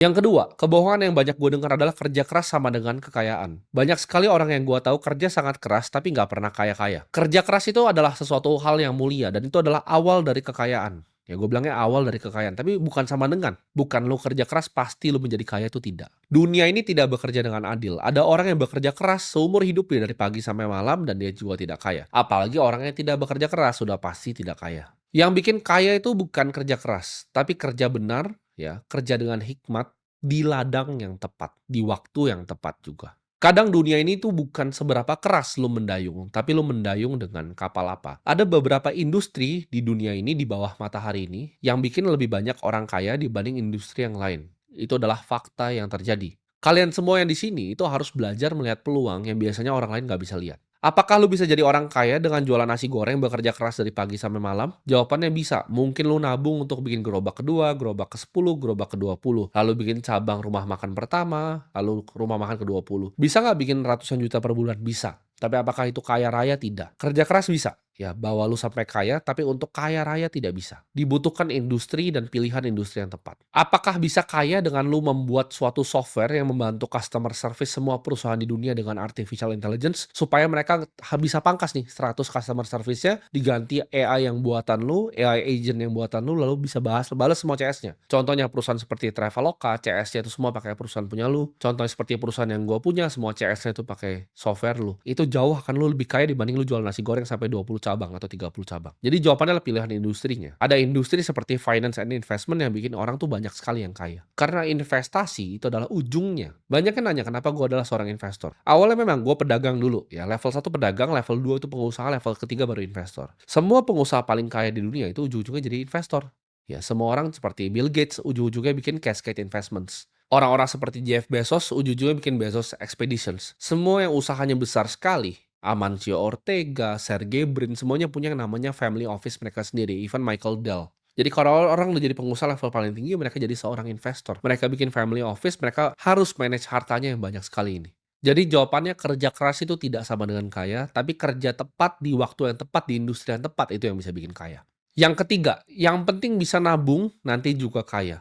Yang kedua, kebohongan yang banyak gue dengar adalah kerja keras sama dengan kekayaan. Banyak sekali orang yang gue tahu kerja sangat keras tapi nggak pernah kaya-kaya. Kerja keras itu adalah sesuatu hal yang mulia dan itu adalah awal dari kekayaan. Ya gue bilangnya awal dari kekayaan, tapi bukan sama dengan. Bukan lu kerja keras pasti lu menjadi kaya, itu tidak. Dunia ini tidak bekerja dengan adil. Ada orang yang bekerja keras seumur hidupnya dari pagi sampai malam dan dia juga tidak kaya. Apalagi orang yang tidak bekerja keras sudah pasti tidak kaya. Yang bikin kaya itu bukan kerja keras, tapi kerja benar, ya, kerja dengan hikmat di ladang yang tepat, di waktu yang tepat juga. Kadang dunia ini tuh bukan seberapa keras lu mendayung, tapi lu mendayung dengan kapal apa. Ada beberapa industri di dunia ini di bawah matahari ini yang bikin lebih banyak orang kaya dibanding industri yang lain. Itu adalah fakta yang terjadi. Kalian semua yang di sini itu harus belajar melihat peluang yang biasanya orang lain nggak bisa lihat. Apakah lu bisa jadi orang kaya dengan jualan nasi goreng bekerja keras dari pagi sampai malam? Jawabannya bisa. Mungkin lu nabung untuk bikin gerobak kedua, gerobak ke-10, gerobak ke-20. Lalu bikin cabang rumah makan pertama, lalu rumah makan ke-20. Bisa nggak bikin ratusan juta per bulan? Bisa. Tapi apakah itu kaya raya? Tidak. Kerja keras bisa. Ya, bawa lu sampai kaya, tapi untuk kaya raya tidak bisa. Dibutuhkan industri dan pilihan industri yang tepat. Apakah bisa kaya dengan lu membuat suatu software yang membantu customer service semua perusahaan di dunia dengan artificial intelligence supaya mereka bisa pangkas nih 100 customer service-nya diganti AI yang buatan lu, AI agent yang buatan lu, lalu bisa balas semua CS-nya. Contohnya perusahaan seperti Traveloka, CS-nya itu semua pakai perusahaan punya lu. Contohnya seperti perusahaan yang gua punya, semua CS-nya itu pakai software lu. Itu jauh akan lu lebih kaya dibanding lu jual nasi goreng sampai 20 cabang atau 30 cabang. Jadi jawabannya adalah pilihan industrinya. Ada industri seperti finance and investment yang bikin orang tuh banyak sekali yang kaya. Karena investasi itu adalah ujungnya. Banyak yang nanya kenapa gue adalah seorang investor. Awalnya memang gue pedagang dulu ya. Level 1 pedagang, level 2 itu pengusaha, level ketiga baru investor. Semua pengusaha paling kaya di dunia itu ujung-ujungnya jadi investor. Ya, semua orang seperti Bill Gates ujung-ujungnya bikin Cascade Investments. Orang-orang seperti Jeff Bezos ujung-ujungnya bikin Bezos Expeditions. Semua yang usahanya besar sekali, Amancio Ortega, Sergey Brin, semuanya punya yang namanya family office mereka sendiri, even Michael Dell. Jadi kalau orang udah jadi pengusaha level paling tinggi, mereka jadi seorang investor. Mereka bikin family office, mereka harus manage hartanya yang banyak sekali ini. Jadi jawabannya kerja keras itu tidak sama dengan kaya, tapi kerja tepat di waktu yang tepat, di industri yang tepat itu yang bisa bikin kaya. Yang ketiga, yang penting bisa nabung, nanti juga kaya.